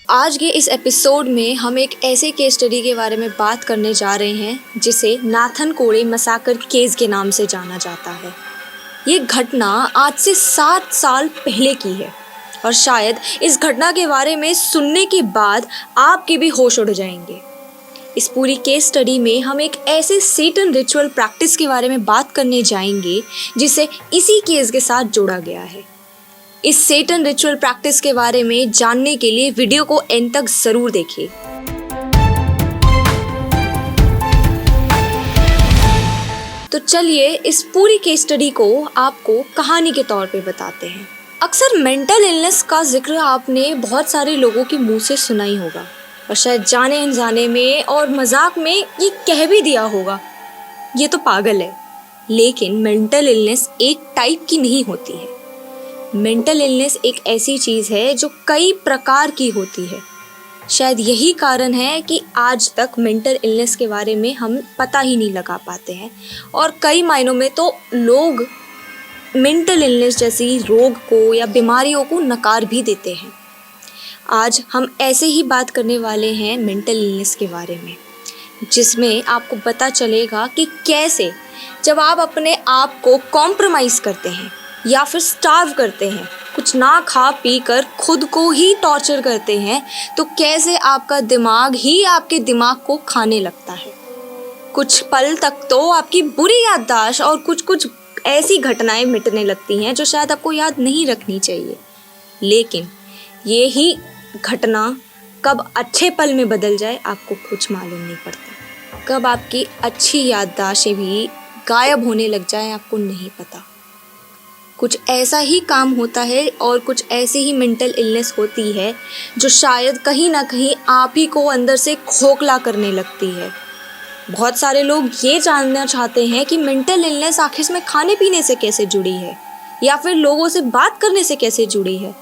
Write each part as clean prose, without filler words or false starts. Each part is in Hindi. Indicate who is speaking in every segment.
Speaker 1: आज के इस एपिसोड में हम एक ऐसे केस स्टडी के बारे में बात करने जा रहे हैं जिसे नाथन कोड़े मसाकर केस के नाम से जाना जाता है। ये घटना आज से 7 साल पहले की है और शायद इस घटना के बारे में सुनने के बाद आपके भी होश उड़ जाएंगे। इस पूरी केस स्टडी में हम एक ऐसे सेटन रिचुअल प्रैक्टिस के बारे में बात करने जाएंगे जिसे इसी केस के साथ जोड़ा गया है। इस सेटन रिचुअल प्रैक्टिस के बारे में जानने के लिए वीडियो को एंड तक जरूर देखिए। तो चलिए इस पूरी केस स्टडी को आपको कहानी के तौर पे बताते हैं। अक्सर मेंटल इलनेस का जिक्र आपने बहुत सारे लोगों के मुंह से सुना ही होगा और शायद जाने अनजाने में और मजाक में ये कह भी दिया होगा, ये तो पागल है। लेकिन मेंटल इलनेस एक टाइप की नहीं होती है। मेंटल इलनेस एक ऐसी चीज़ है जो कई प्रकार की होती है। शायद यही कारण है कि आज तक मेंटल इलनेस के बारे में हम पता ही नहीं लगा पाते हैं और कई मायनों में तो लोग मेंटल इलनेस जैसी रोग को या बीमारियों को नकार भी देते हैं। आज हम ऐसे ही बात करने वाले हैं मेंटल इलनेस के बारे में, जिसमें आपको पता चलेगा कि कैसे जब आप अपने आप को कॉम्प्रोमाइज़ करते हैं या फिर स्टार्व करते हैं, कुछ ना खा पी कर खुद को ही टॉर्चर करते हैं, तो कैसे आपका दिमाग ही आपके दिमाग को खाने लगता है। कुछ पल तक तो आपकी बुरी याददाश्त और कुछ ऐसी घटनाएं मिटने लगती हैं जो शायद आपको याद नहीं रखनी चाहिए, लेकिन ये ही घटना कब अच्छे पल में बदल जाए आपको कुछ मालूम नहीं पड़ता। कब आपकी अच्छी याददाश्तें भी गायब होने लग जाए आपको नहीं पता। कुछ ऐसा ही काम होता है और कुछ ऐसी ही मेंटल इलनेस होती है जो शायद कहीं ना कहीं आप ही को अंदर से खोखला करने लगती है। बहुत सारे लोग ये जानना चाहते हैं कि मेंटल इलनेस आखिर में खाने पीने से कैसे जुड़ी है या फिर लोगों से बात करने से कैसे जुड़ी है।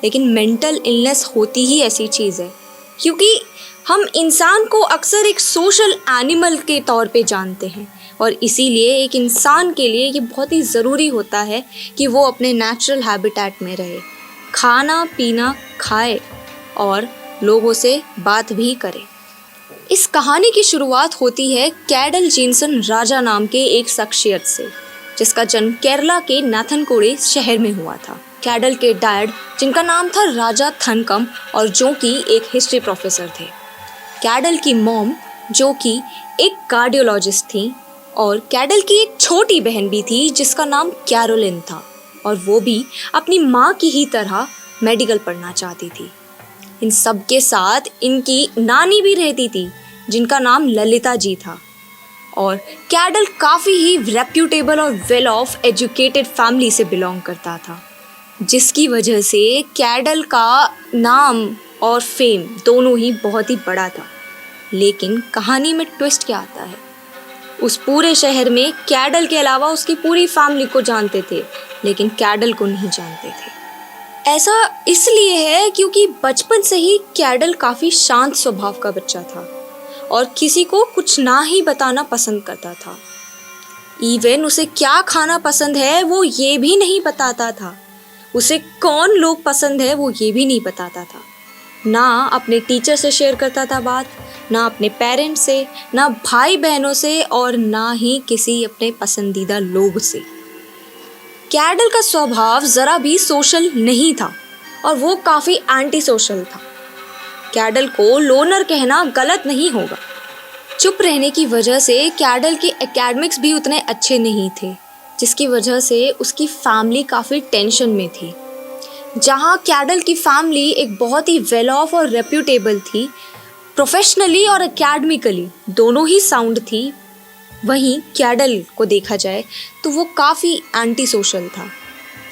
Speaker 1: लेकिन मेंटल इलनेस होती ही ऐसी चीज़ है क्योंकि हम इंसान को अक्सर एक सोशल एनिमल के तौर पे जानते हैं और इसीलिए एक इंसान के लिए ये बहुत ही ज़रूरी होता है कि वो अपने नेचुरल हैबिटेट में रहे, खाना पीना खाए और लोगों से बात भी करे। इस कहानी की शुरुआत होती है कैडल जेनसन राजा नाम के एक शख्सियत से, जिसका जन्म केरला के नाथनकोड़े शहर में हुआ था। कैडल के डैड, जिनका नाम था राजा थनकम और जो कि एक हिस्ट्री प्रोफेसर थे। कैडल की मॉम, जो कि एक कार्डियोलॉजिस्ट थी, और कैडल की एक छोटी बहन भी थी जिसका नाम कैरोलिन था और वो भी अपनी माँ की ही तरह मेडिकल पढ़ना चाहती थी। इन सब के साथ इनकी नानी भी रहती थी जिनका नाम ललिता जी था। और कैडल काफ़ी ही रेप्यूटेबल और वेल ऑफ एजुकेटेड फैमिली से बिलोंग करता था, जिसकी वजह से कैडल का नाम और फेम दोनों ही बहुत ही बड़ा था। लेकिन कहानी में ट्विस्ट क्या आता है, उस पूरे शहर में कैडल के अलावा उसकी पूरी फैमिली को जानते थे लेकिन कैडल को नहीं जानते थे। ऐसा इसलिए है क्योंकि बचपन से ही कैडल काफ़ी शांत स्वभाव का बच्चा था और किसी को कुछ ना ही बताना पसंद करता था। इवन उसे क्या खाना पसंद है वो ये भी नहीं बताता था, उसे कौन लोग पसंद है वो ये भी नहीं बताता था। ना अपने टीचर से शेयर करता था बात, ना अपने पेरेंट्स से, ना भाई बहनों से और ना ही किसी अपने पसंदीदा लोग से। कैडल का स्वभाव ज़रा भी सोशल नहीं था और वो काफ़ी एंटी सोशल था। कैडल को लोनर कहना गलत नहीं होगा। चुप रहने की वजह से कैडल के एकेडमिक्स भी उतने अच्छे नहीं थे, जिसकी वजह से उसकी फैमिली काफ़ी टेंशन में थी। जहाँ कैडल की फैमिली एक बहुत ही वेल ऑफ और रेप्यूटेबल थी, प्रोफेशनली और एकेडमिकली दोनों ही साउंड थी, वहीं कैडल को देखा जाए तो वो काफ़ी एंटी सोशल था।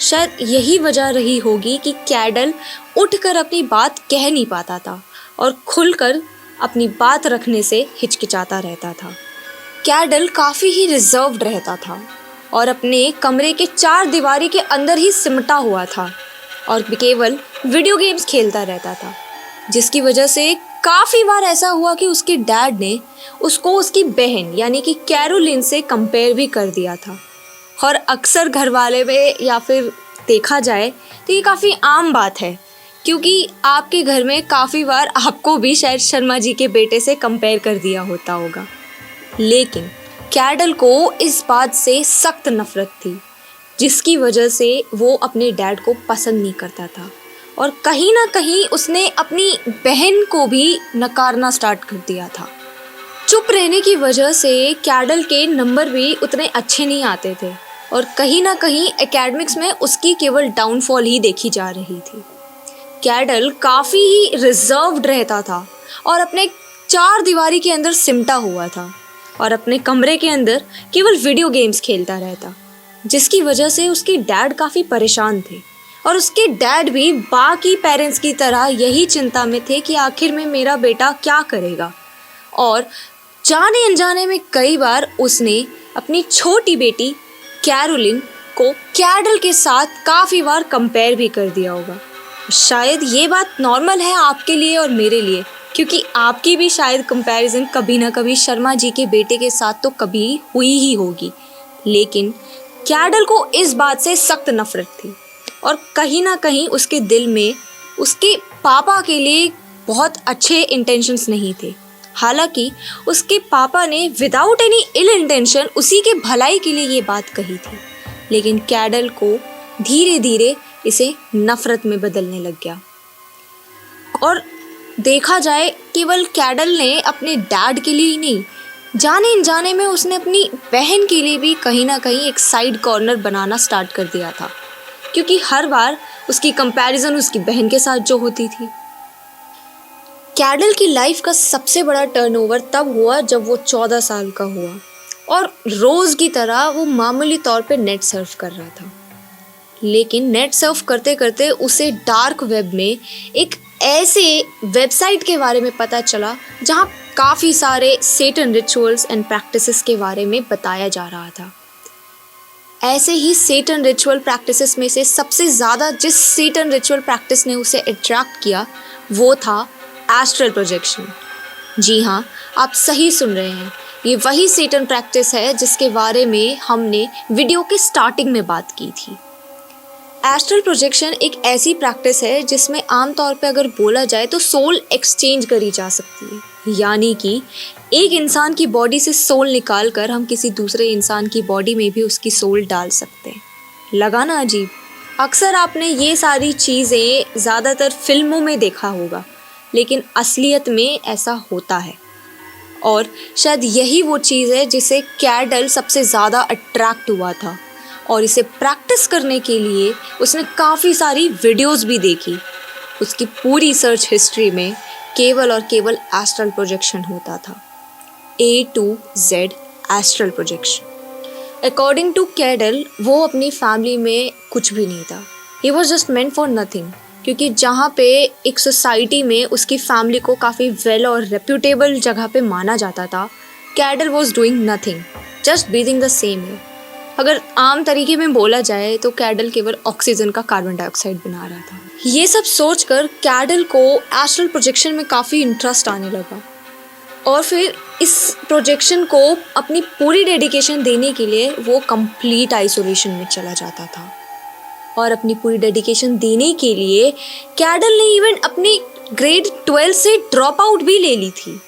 Speaker 1: शायद यही वजह रही होगी कि कैडल उठकर अपनी बात कह नहीं पाता था और खुलकर अपनी बात रखने से हिचकिचाता रहता था। कैडल काफ़ी ही रिजर्व्ड रहता था और अपने कमरे के 4 दीवारी के अंदर ही सिमटा हुआ था और केवल वीडियो गेम्स खेलता रहता था, जिसकी वजह से काफ़ी बार ऐसा हुआ कि उसके डैड ने उसको उसकी बहन यानी कि कैरोलिन से कंपेयर भी कर दिया था। और अक्सर घर वाले में या फिर देखा जाए तो ये काफ़ी आम बात है क्योंकि आपके घर में काफ़ी बार आपको भी शायद शर्मा जी के बेटे से कंपेयर कर दिया होता होगा। लेकिन कैडल को इस बात से सख्त नफरत थी, जिसकी वजह से वो अपने डैड को पसंद नहीं करता था और कहीं ना कहीं उसने अपनी बहन को भी नकारना स्टार्ट कर दिया था। चुप रहने की वजह से कैडल के नंबर भी उतने अच्छे नहीं आते थे और कहीं ना कहीं एकेडमिक्स में उसकी केवल डाउनफॉल ही देखी जा रही थी। कैडल काफ़ी रिजर्व्ड रहता था और अपने चार दीवारी के अंदर सिमटा हुआ था और अपने कमरे के अंदर केवल वीडियो गेम्स खेलता रहता, जिसकी वजह से उसके डैड काफ़ी परेशान थे और उसके डैड भी बाकी पेरेंट्स की तरह यही चिंता में थे कि आखिर में मेरा बेटा क्या करेगा। और जाने अनजाने में कई बार उसने अपनी छोटी बेटी कैरोलिन को कैडल के साथ काफ़ी बार कंपेयर भी कर दिया होगा। शायद ये बात नॉर्मल है आपके लिए और मेरे लिए, क्योंकि आपकी भी शायद कंपैरिजन कभी ना कभी शर्मा जी के बेटे के साथ तो कभी हुई ही होगी। लेकिन कैडल को इस बात से सख्त नफरत थी और कहीं ना कहीं उसके दिल में उसके पापा के लिए बहुत अच्छे इंटेंशंस नहीं थे। हालांकि उसके पापा ने विदाउट एनी इल इंटेंशन उसी के भलाई के लिए ये बात कही थी, लेकिन कैडल को धीरे धीरे इसे नफरत में बदलने लग गया। और देखा जाए केवल कैडल ने अपने डैड के लिए ही नहीं, जाने अनजाने में उसने अपनी बहन के लिए भी कहीं ना कहीं एक साइड कॉर्नर बनाना स्टार्ट कर दिया था, क्योंकि हर बार उसकी कंपैरिजन उसकी बहन के साथ जो होती थी। कैडल की लाइफ का सबसे बड़ा टर्नओवर तब हुआ जब वो 14 साल का हुआ और रोज़ की तरह वो मामूली तौर पे नेट सर्फ कर रहा था। लेकिन नेट सर्फ करते करते उसे डार्क वेब में एक ऐसे वेबसाइट के बारे में पता चला जहाँ काफ़ी सारे सेटन रिचुअल्स एंड प्रैक्टिसेस के बारे में बताया जा रहा था। ऐसे ही सेटन रिचुअल प्रैक्टिसेस में से सबसे ज़्यादा जिस सेटन रिचुअल प्रैक्टिस ने उसे अट्रैक्ट किया वो था एस्ट्रल प्रोजेक्शन। जी हाँ, आप सही सुन रहे हैं, ये वही सेटन प्रैक्टिस है जिसके बारे में हमने वीडियो के स्टार्टिंग में बात की थी। एस्ट्रल प्रोजेक्शन एक ऐसी प्रैक्टिस है जिसमें आमतौर पे अगर बोला जाए तो सोल एक्सचेंज करी जा सकती है, यानी कि एक इंसान की बॉडी से सोल निकाल कर हम किसी दूसरे इंसान की बॉडी में भी उसकी सोल डाल सकते हैं। लगा ना अजीब? अक्सर आपने ये सारी चीज़ें ज़्यादातर फिल्मों में देखा होगा, लेकिन असलियत में ऐसा होता है और शायद यही वो चीज़ है जिसे कैडल सबसे ज़्यादा अट्रैक्ट हुआ था और इसे प्रैक्टिस करने के लिए उसने काफ़ी सारी वीडियोस भी देखी। उसकी पूरी सर्च हिस्ट्री में केवल और केवल एस्ट्रल प्रोजेक्शन होता था, A to Z astral projection. According to कैडल वो अपनी फैमिली में कुछ भी नहीं था, he was just meant for nothing, क्योंकि जहाँ पे एक सोसाइटी में उसकी फैमिली को काफ़ी वेल और रेप्यूटेबल जगह पे माना जाता था, cattle was doing nothing, just breathing the same air. अगर आम तरीके में बोला जाए तो कैडल केवल ऑक्सीजन का कार्बन डाइऑक्साइड बना रहा था। ये सब सोचकर कैडल को एस्ट्रल प्रोजेक्शन में काफ़ी इंटरेस्ट आने लगा और फिर इस प्रोजेक्शन को अपनी पूरी डेडिकेशन देने के लिए वो कंप्लीट आइसोलेशन में चला जाता था। और अपनी पूरी डेडिकेशन देने के लिए कैडल ने इवन अपनी ग्रेड 12 से ड्रॉप आउट भी ले ली थी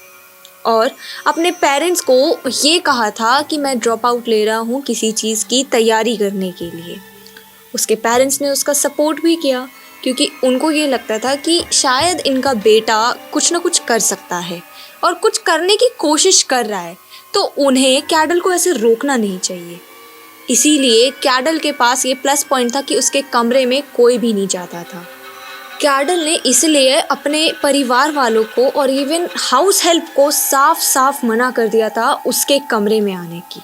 Speaker 1: और अपने पेरेंट्स को ये कहा था कि मैं ड्रॉप आउट ले रहा हूँ किसी चीज़ की तैयारी करने के लिए। उसके पेरेंट्स ने उसका सपोर्ट भी किया, क्योंकि उनको ये लगता था कि शायद इनका बेटा कुछ ना कुछ कर सकता है और कुछ करने की कोशिश कर रहा है, तो उन्हें कैडल को ऐसे रोकना नहीं चाहिए। इसीलिए कैडल के पास ये प्लस पॉइंट था कि उसके कमरे में कोई भी नहीं जाता था। कैडल ने इसलिए अपने परिवार वालों को और इवन हाउस हेल्प को साफ साफ मना कर दिया था उसके कमरे में आने की।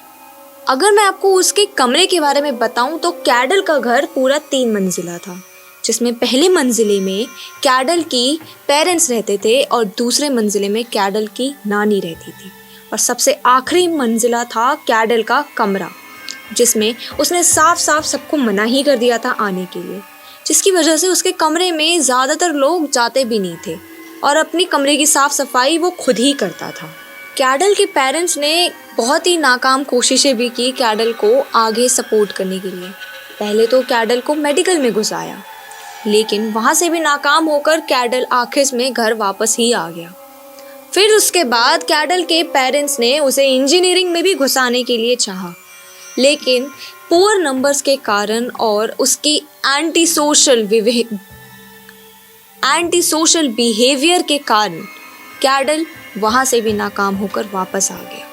Speaker 1: अगर मैं आपको उसके कमरे के बारे में बताऊं तो कैडल का घर पूरा 3 मंजिला था, जिसमें पहले मंजिले में कैडल की पेरेंट्स रहते थे और दूसरे मंजिले में कैडल की नानी रहती थी और सबसे आखिरी मंजिला था कैडल का कमरा, जिसमें उसने साफ साफ सबको मना ही कर दिया था आने के लिए, जिसकी वजह से उसके कमरे में ज़्यादातर लोग जाते भी नहीं थे और अपनी कमरे की साफ़ सफाई वो खुद ही करता था। कैडल के पेरेंट्स ने बहुत ही नाकाम कोशिशें भी की कैडल को आगे सपोर्ट करने के लिए। पहले तो कैडल को मेडिकल में घुसाया, लेकिन वहाँ से भी नाकाम होकर कैडल आखिर में घर वापस ही आ गया। फिर उसके बाद कैडल के पेरेंट्स ने उसे इंजीनियरिंग में भी घुसाने के लिए चाहा, लेकिन पुअर नंबर्स के कारण और उसकी एंटी सोशल बिहेवियर के कारण कैडल वहाँ से भी नाकाम होकर वापस आ गया।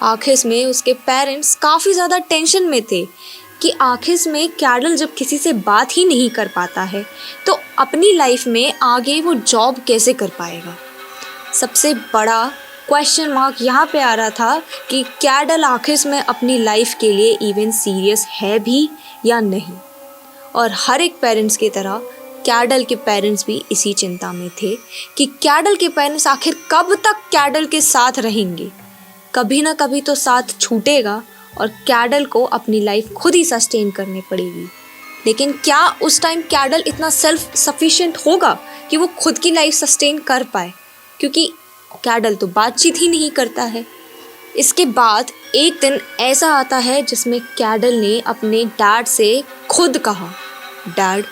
Speaker 1: आखिर में उसके पेरेंट्स काफ़ी ज़्यादा टेंशन में थे कि आखिर में कैडल जब किसी से बात ही नहीं कर पाता है तो अपनी लाइफ में आगे वो जॉब कैसे कर पाएगा। सबसे बड़ा क्वेश्चन मार्क यहाँ पे आ रहा था कि कैडल आखिर में अपनी लाइफ के लिए इवन सीरियस है भी या नहीं। और हर एक पेरेंट्स की तरह कैडल के पेरेंट्स भी इसी चिंता में थे कि कैडल के पेरेंट्स आखिर कब तक कैडल के साथ रहेंगे। कभी ना कभी तो साथ छूटेगा और कैडल को अपनी लाइफ खुद ही सस्टेन करनी पड़ेगी। लेकिन क्या उस टाइम कैडल इतना सेल्फ सफिशिएंट होगा कि वो खुद की लाइफ सस्टेन कर पाए, क्योंकि कैडल तो बातचीत ही नहीं करता है। इसके बाद एक दिन ऐसा आता है जिसमें कैडल ने अपने डैड से खुद कहा, डैड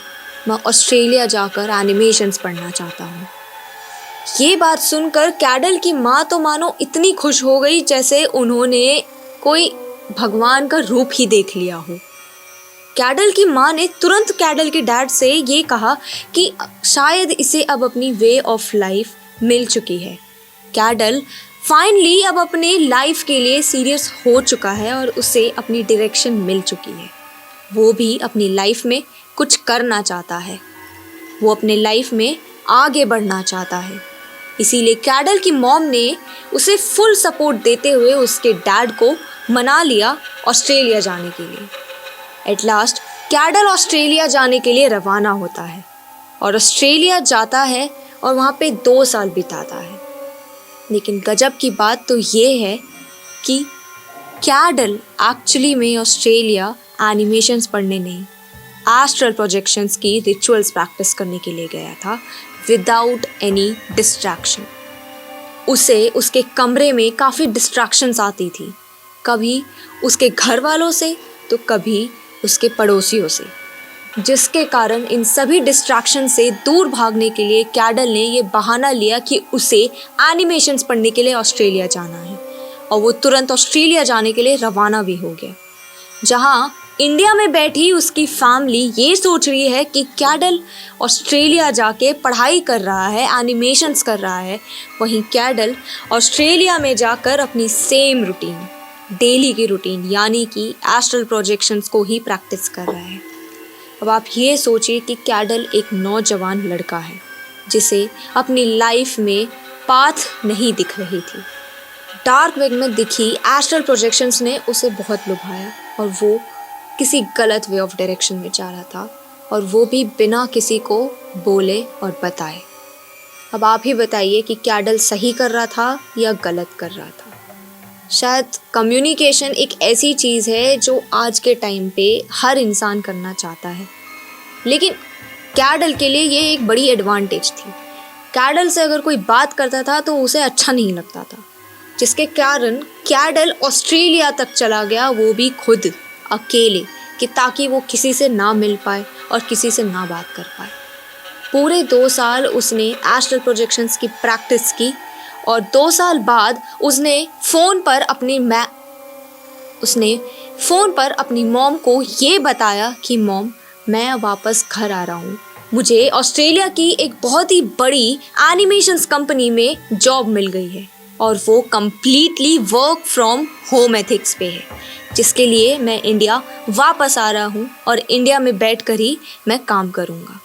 Speaker 1: मैं ऑस्ट्रेलिया जाकर एनिमेशंस पढ़ना चाहता हूँ। ये बात सुनकर कैडल की माँ तो मानो इतनी खुश हो गई जैसे उन्होंने कोई भगवान का रूप ही देख लिया हो। कैडल की माँ ने तुरंत कैडल के डैड से ये कहा कि शायद इसे अब अपनी वे ऑफ लाइफ मिल चुकी है। कैडल फाइनली अब अपने लाइफ के लिए सीरियस हो चुका है और उसे अपनी डायरेक्शन मिल चुकी है। वो भी अपनी लाइफ में कुछ करना चाहता है, वो अपने लाइफ में आगे बढ़ना चाहता है। इसीलिए कैडल की मॉम ने उसे फुल सपोर्ट देते हुए उसके डैड को मना लिया ऑस्ट्रेलिया जाने के लिए। एट लास्ट कैडल ऑस्ट्रेलिया जाने के लिए रवाना होता है और ऑस्ट्रेलिया जाता है और वहाँ पे 2 साल बिताता है। लेकिन गजब की बात तो ये है कि कैडल एक्चुअली में ऑस्ट्रेलिया एनिमेशंस पढ़ने नहीं, एस्ट्रल प्रोजेक्शंस की रिचुअल्स प्रैक्टिस करने के लिए गया था विदाउट एनी डिस्ट्रैक्शन। उसे उसके कमरे में काफ़ी डिस्ट्रैक्शंस आती थी, कभी उसके घर वालों से तो कभी उसके पड़ोसियों से, जिसके कारण इन सभी डिस्ट्रैक्शन से दूर भागने के लिए कैडल ने ये बहाना लिया कि उसे एनिमेशंस पढ़ने के लिए ऑस्ट्रेलिया जाना है। और वो तुरंत ऑस्ट्रेलिया जाने के लिए रवाना भी हो गया। जहाँ इंडिया में बैठी उसकी फैमिली ये सोच रही है कि कैडल ऑस्ट्रेलिया जाके पढ़ाई कर रहा है, एनिमेशंस कर रहा है, वहीं कैडल ऑस्ट्रेलिया में जाकर अपनी सेम रूटीन, डेली की रूटीन यानी कि एस्ट्रल प्रोजेक्शंस को ही प्रैक्टिस कर रहा है। अब आप ये सोचिए कि कैडल एक नौजवान लड़का है जिसे अपनी लाइफ में पाथ नहीं दिख रही थी। डार्क वेब में दिखी एस्ट्रल प्रोजेक्शंस ने उसे बहुत लुभाया और वो किसी गलत वे ऑफ डायरेक्शन में जा रहा था, और वो भी बिना किसी को बोले और बताए। अब आप ही बताइए कि कैडल सही कर रहा था या गलत कर रहा था। शायद कम्युनिकेशन एक ऐसी चीज़ है जो आज के टाइम पे हर इंसान करना चाहता है, लेकिन कैडल के लिए ये एक बड़ी एडवांटेज थी। कैडल से अगर कोई बात करता था तो उसे अच्छा नहीं लगता था, जिसके कारण कैडल ऑस्ट्रेलिया तक चला गया, वो भी खुद अकेले, कि ताकि वो किसी से ना मिल पाए और किसी से ना बात कर पाए। पूरे 2 साल उसने एस्ट्रल प्रोजेक्शंस की प्रैक्टिस की और 2 साल बाद उसने फ़ोन पर अपनी मॉम को ये बताया कि मॉम मैं वापस घर आ रहा हूँ, मुझे ऑस्ट्रेलिया की एक बहुत ही बड़ी एनिमेशंस कंपनी में जॉब मिल गई है और वो completely work from home ethics पे है, जिसके लिए मैं इंडिया वापस आ रहा हूँ और इंडिया में बैठकर ही मैं काम करूँगा।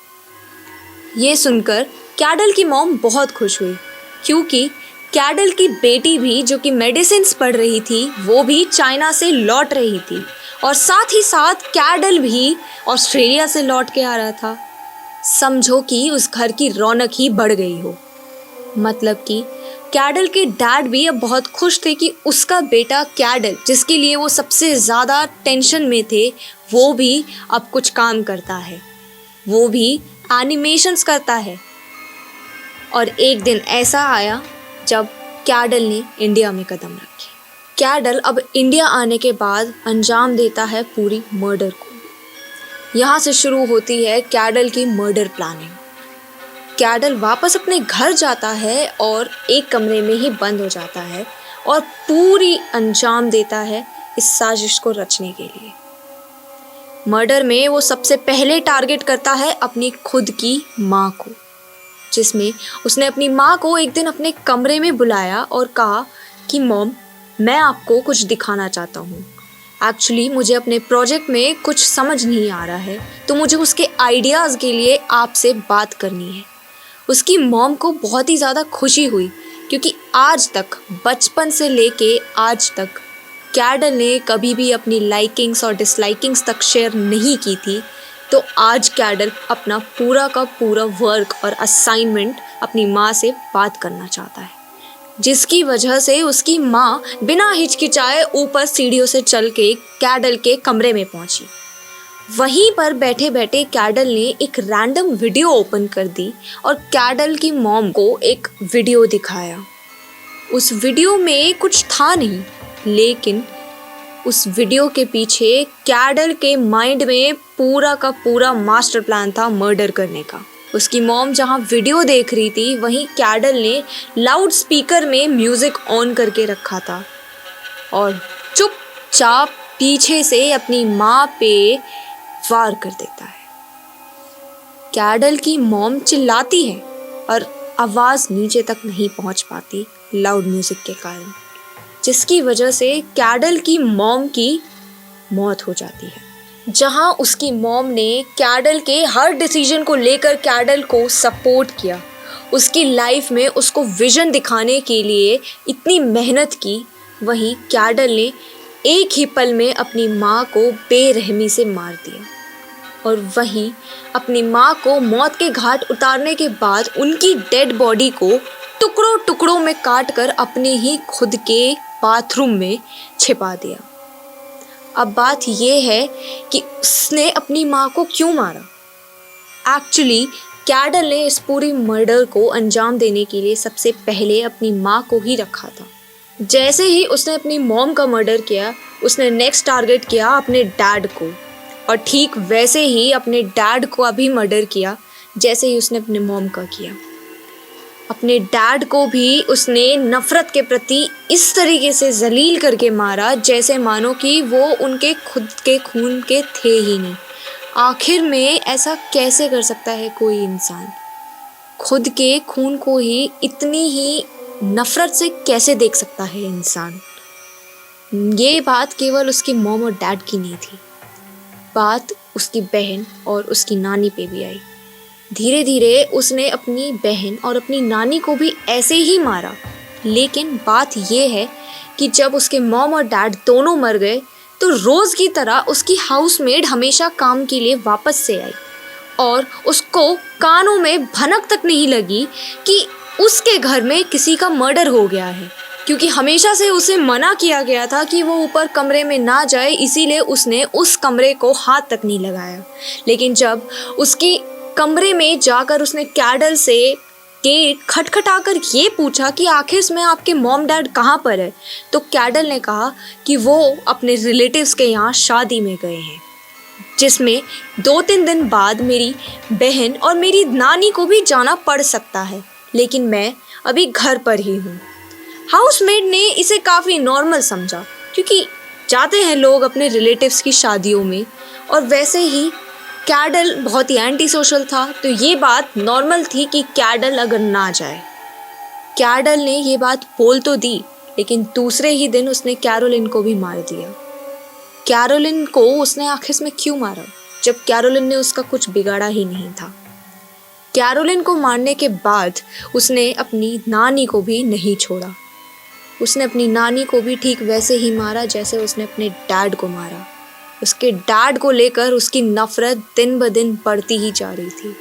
Speaker 1: ये सुनकर कैडल की मॉम बहुत खुश हुई, क्योंकि कैडल की बेटी भी जो कि मेडिसिन्स पढ़ रही थी वो भी चाइना से लौट रही थी और साथ ही साथ कैडल भी ऑस्ट्रेलिया से लौट के आ रहा था। समझो कि उस घर की रौनक ही बढ़ गई हो। मतलब कि कैडल के डैड भी अब बहुत खुश थे कि उसका बेटा कैडल, जिसके लिए वो सबसे ज़्यादा टेंशन में थे, वो भी अब कुछ काम करता है, वो भी एनिमेशंस करता है। और एक दिन ऐसा आया जब कैडल ने इंडिया में कदम रखे। कैडल अब इंडिया आने के बाद अंजाम देता है पूरी मर्डर को। यहाँ से शुरू होती है कैडल की मर्डर प्लानिंग। कैडल वापस अपने घर जाता है और एक कमरे में ही बंद हो जाता है और पूरी अंजाम देता है इस साजिश को रचने के लिए। मर्डर में वो सबसे पहले टारगेट करता है अपनी खुद की माँ को, जिसमें उसने अपनी माँ को एक दिन अपने कमरे में बुलाया और कहा कि मॉम, मैं आपको कुछ दिखाना चाहता हूँ। एक्चुअली मुझे अपने प्रोजेक्ट में कुछ समझ नहीं आ रहा है, तो मुझे उसके आइडियाज़ के लिए आपसे बात करनी है। उसकी मॉम को बहुत ही ज़्यादा खुशी हुई, क्योंकि आज तक, बचपन से लेके आज तक, कैडल ने कभी भी अपनी लाइकिंग्स और डिसलाइकिंग्स तक शेयर नहीं की थी। तो आज कैडल अपना पूरा का पूरा वर्क और असाइनमेंट अपनी माँ से बात करना चाहता है, जिसकी वजह से उसकी माँ बिना हिचकिचाए ऊपर सीढ़ियों से चल के कैडल के कमरे में पहुंची। वहीं पर बैठे बैठे कैडल ने एक रैंडम वीडियो ओपन कर दी और कैडल की मॉम को एक वीडियो दिखाया। उस वीडियो में कुछ था नहीं, लेकिन उस वीडियो के पीछे कैडल के माइंड में पूरा का पूरा मास्टर प्लान था मर्डर करने का। उसकी मॉम जहाँ वीडियो देख रही थी, वहीं कैडल ने लाउड स्पीकर में म्यूज़िक ऑन करके रखा था और चुपचाप पीछे से अपनी माँ पे वार कर देता है। कैडल की मॉम चिल्लाती है और आवाज़ नीचे तक नहीं पहुँच पाती लाउड म्यूज़िक के कारण, जिसकी वजह से कैडल की मॉम की मौत हो जाती है। जहां उसकी मॉम ने कैडल के हर डिसीजन को लेकर कैडल को सपोर्ट किया, उसकी लाइफ में उसको विजन दिखाने के लिए इतनी मेहनत की, वहीं कैडल ने एक ही पल में अपनी माँ को बेरहमी से मार दिया। और वहीं अपनी माँ को मौत के घाट उतारने के बाद उनकी डेड बॉडी को टुकड़ों टुकड़ों में काट कर अपने ही खुद के बाथरूम में छिपा दिया। अब बात ये है कि उसने अपनी माँ को क्यों मारा। एक्चुअली कैडल ने इस पूरी मर्डर को अंजाम देने के लिए सबसे पहले अपनी माँ को ही रखा था। जैसे ही उसने अपनी मॉम का मर्डर किया, उसने नेक्स्ट टारगेट किया अपने डैड को, और ठीक वैसे ही अपने डैड को अभी मर्डर किया जैसे ही उसने अपने मॉम का किया। अपने डैड को भी उसने नफ़रत के प्रति इस तरीके से जलील करके मारा जैसे मानो कि वो उनके खुद के खून के थे ही नहीं। आखिर में ऐसा कैसे कर सकता है कोई इंसान? खुद के खून को ही इतनी ही नफ़रत से कैसे देख सकता है इंसान? ये बात केवल उसकी मॉम और डैड की नहीं थी, बात उसकी बहन और उसकी नानी पे भी आई। धीरे धीरे उसने अपनी बहन और अपनी नानी को भी ऐसे ही मारा। लेकिन बात ये है कि जब उसके मॉम और डैड दोनों मर गए तो रोज़ की तरह उसकी हाउसमेड हमेशा काम के लिए वापस से आई और उसको कानों में भनक तक नहीं लगी कि उसके घर में किसी का मर्डर हो गया है, क्योंकि हमेशा से उसे मना किया गया था कि वो ऊपर कमरे में ना जाए, इसीलिए उसने उस कमरे को हाथ तक नहीं लगाया। लेकिन जब उसकी कमरे में जाकर उसने कैडल से गेट खटखटाकर ये पूछा कि आखिर में आपके मॉम डैड कहाँ पर है, तो कैडल ने कहा कि वो अपने रिलेटिव्स के यहाँ शादी में गए हैं, जिसमें 2-3 दिन बाद मेरी बहन और मेरी नानी को भी जाना पड़ सकता है, लेकिन मैं अभी घर पर ही हूँ। हाउसमेड ने इसे काफ़ी नॉर्मल समझा, क्योंकि जाते हैं लोग अपने रिलेटिव्स की शादियों में, और वैसे ही कैडल बहुत ही एंटी सोशल था, तो ये बात नॉर्मल थी कि कैडल अगर ना जाए। कैडल ने ये बात बोल तो दी, लेकिन दूसरे ही दिन उसने कैरोलिन को भी मार दिया। कैरोलिन को उसने आखिर में क्यों मारा, जब कैरोलिन ने उसका कुछ बिगाड़ा ही नहीं था। कैरोलिन को मारने के बाद उसने अपनी नानी को भी नहीं छोड़ा। उसने अपनी नानी को भी ठीक वैसे ही मारा जैसे उसने अपने डैड को मारा। उसके डैड को लेकर उसकी नफ़रत दिन ब दिन बढ़ती ही जा रही थी।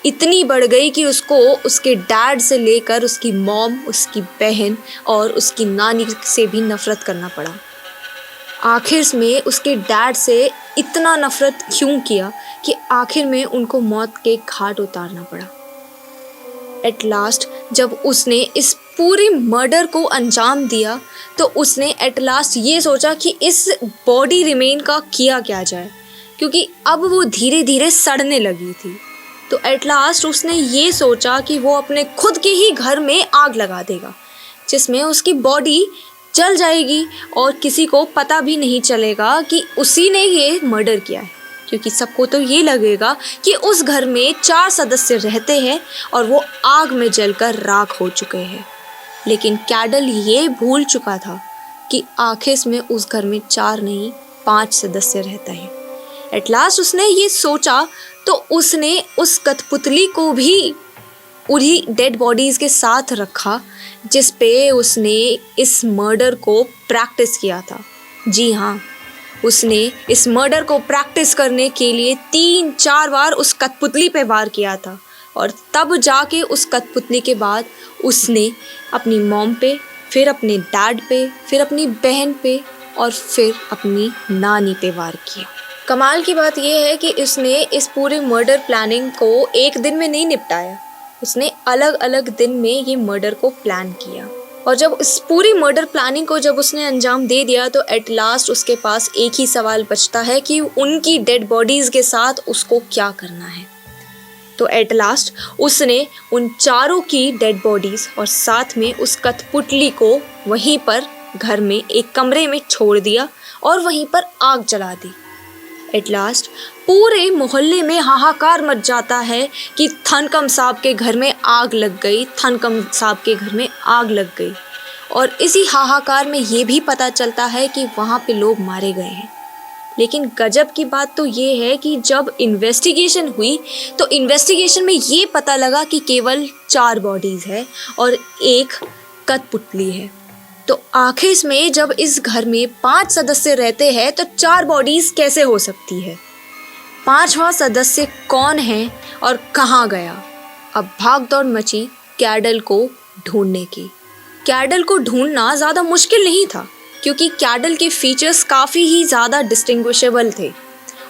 Speaker 1: इतनी बढ़ गई कि उसको उसके डैड से लेकर उसकी मॉम, उसकी बहन और उसकी नानी से भी नफ़रत करना पड़ा। आखिर में उसके डैड से इतना नफ़रत क्यों किया कि आखिर में उनको मौत के घाट उतारना पड़ा। एट लास्ट जब उसने इस पूरी मर्डर को अंजाम दिया, तो उसने एट लास्ट ये सोचा कि इस बॉडी रिमेन का किया क्या जाए। क्योंकि अब वो धीरे धीरे सड़ने लगी थी। तो एट लास्ट उसने ये सोचा कि वो अपने खुद के ही घर में आग लगा देगा, जिसमें उसकी बॉडी जल जाएगी और किसी को पता भी नहीं चलेगा कि उसी ने ये मर्डर किया है, क्योंकि सबको तो ये लगेगा कि उस घर में 4 सदस्य रहते हैं और वो आग में जलकर राख हो चुके हैं। लेकिन कैडल ये भूल चुका था कि आखिर में उस घर में 4 नहीं 5 सदस्य रहते हैं। एट लास्ट उसने ये सोचा तो उसने उस कठपुतली को भी उन्हीं डेड बॉडीज़ के साथ रखा जिस पे उसने इस मर्डर को प्रैक्टिस किया था। जी हाँ, उसने इस मर्डर को प्रैक्टिस करने के लिए 3-4 बार उस कठपुतली पे वार किया था और तब जाके उस कठपुतली के बाद उसने अपनी मॉम पे, फिर अपने डैड पे, फिर अपनी बहन पे और फिर अपनी नानी पे वार किया। कमाल की बात यह है कि उसने इस पूरे मर्डर प्लानिंग को एक दिन में नहीं निपटाया, उसने अलग अलग दिन में ये मर्डर को प्लान किया। और जब इस पूरी मर्डर प्लानिंग को जब उसने अंजाम दे दिया तो एट लास्ट उसके पास एक ही सवाल बचता है कि उनकी डेड बॉडीज़ के साथ उसको क्या करना है। तो एट लास्ट उसने उन चारों की डेड बॉडीज़ और साथ में उस कठपुतली को वहीं पर घर में एक कमरे में छोड़ दिया और वहीं पर आग जला दी। एट लास्ट पूरे मोहल्ले में हाहाकार मच जाता है कि थनकम साहब के घर में आग लग गई, थनकम साहब के घर में आग लग गई। और इसी हाहाकार में ये भी पता चलता है कि वहाँ पे लोग मारे गए हैं। लेकिन गजब की बात तो ये है कि जब इन्वेस्टिगेशन हुई तो इन्वेस्टिगेशन में ये पता लगा कि केवल 4 बॉडीज़ है और एक कठपुतली है। तो आखिर में जब इस घर में 5 सदस्य रहते हैं तो 4 बॉडीज़ कैसे हो सकती है? 5वां सदस्य कौन है और कहाँ गया? अब भाग दौड़ मची कैडल को ढूंढने की। कैडल को ढूंढना ज़्यादा मुश्किल नहीं था क्योंकि कैडल के फीचर्स काफ़ी ही ज़्यादा डिस्टिंग्विशेबल थे।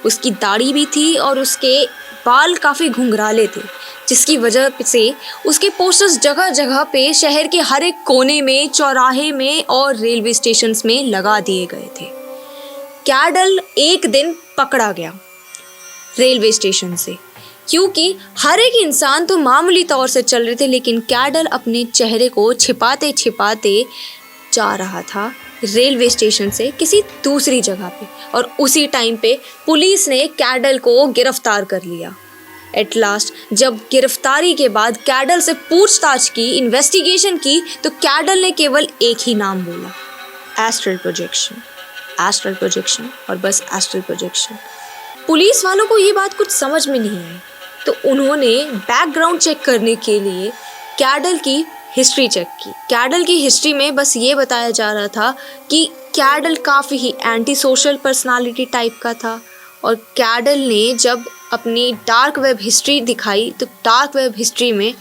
Speaker 1: उसकी दाढ़ी भी थी और उसके बाल काफ़ी घुंघराले थे, जिसकी वजह से उसके पोस्टर्स जगह जगह पे शहर के हर एक कोने में, चौराहे में और रेलवे स्टेशंस में लगा दिए गए थे। कैडल एक दिन पकड़ा गया रेलवे स्टेशन से, क्योंकि हर एक इंसान तो मामूली तौर से चल रहे थे, लेकिन कैडल अपने चेहरे को छिपाते छिपाते जा रहा था रेलवे स्टेशन से किसी दूसरी जगह पे। और उसी टाइम पे पुलिस ने कैडल को गिरफ्तार कर लिया। एट लास्ट जब गिरफ्तारी के बाद कैडल से पूछताछ की, इन्वेस्टिगेशन की, तो कैडल ने केवल एक ही नाम बोला, एस्ट्रल प्रोजेक्शन, एस्ट्रल प्रोजेक्शन और बस एस्ट्रल प्रोजेक्शन। पुलिस वालों को ये बात कुछ समझ में नहीं आई, तो उन्होंने बैकग्राउंड चेक करने के लिए कैडल की हिस्ट्री चेक की। कैडल की हिस्ट्री में बस ये बताया जा रहा था कि कैडल काफ़ी ही एंटी सोशल पर्सनालिटी टाइप का था। और कैडल ने जब अपनी डार्क वेब हिस्ट्री दिखाई तो डार्क वेब हिस्ट्री में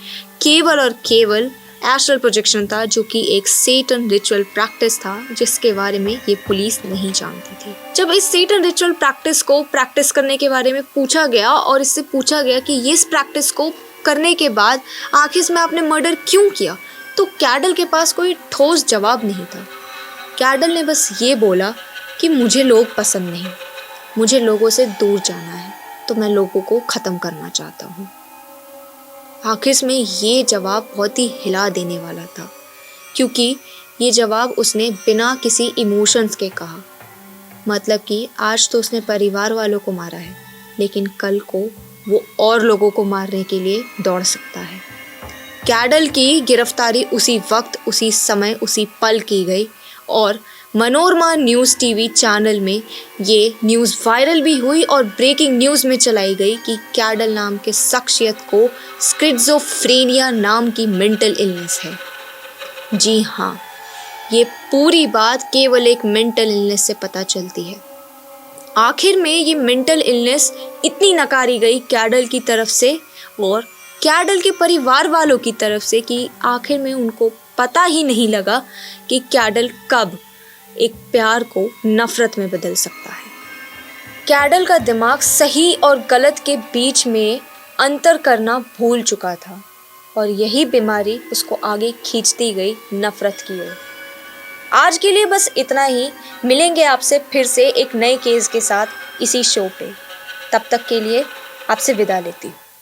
Speaker 1: केवल और केवल एस्ट्रल प्रोजेक्शन था, जो कि एक सेटन रिचुअल प्रैक्टिस था जिसके बारे में ये पुलिस नहीं जानती थी। जब इस सेटन रिचुअल प्रैक्टिस को प्रैक्टिस करने के बारे में पूछा गया और इससे पूछा गया कि ये इस प्रैक्टिस को करने के बाद आखिर में आपने मर्डर क्यों किया, तो कैडल के पास कोई ठोस जवाब नहीं था। कैडल ने बस ये बोला कि मुझे लोग पसंद नहीं, मुझे लोगों से दूर जाना है, तो मैं लोगों को ख़त्म करना चाहता हूँ। आखिर में ये जवाब बहुत ही हिला देने वाला था, क्योंकि ये जवाब उसने बिना किसी इमोशंस के कहा। मतलब कि आज तो उसने परिवार वालों को मारा है, लेकिन कल को वो और लोगों को मारने के लिए दौड़ सकता है। कैडल की गिरफ्तारी उसी वक्त, उसी समय, उसी पल की गई और मनोरमा न्यूज़ टीवी चैनल में ये न्यूज़ वायरल भी हुई और ब्रेकिंग न्यूज़ में चलाई गई कि कैडल नाम के शख्सियत को स्किज़ोफ्रेनिया नाम की मेंटल इलनेस है। जी हाँ, ये पूरी बात केवल एक मेंटल इलनेस से पता चलती है। आखिर में ये मेंटल इलनेस इतनी नकारी गई कैडल की तरफ से और कैडल के परिवार वालों की तरफ से कि आखिर में उनको पता ही नहीं लगा कि कैडल कब एक प्यार को नफरत में बदल सकता है। कैडल का दिमाग सही और गलत के बीच में अंतर करना भूल चुका था और यही बीमारी उसको आगे खींचती गई नफरत की ओर। आज के लिए बस इतना ही। मिलेंगे आपसे फिर से एक नए केस के साथ इसी शो पे। तब तक के लिए आपसे विदा लेती हूँ।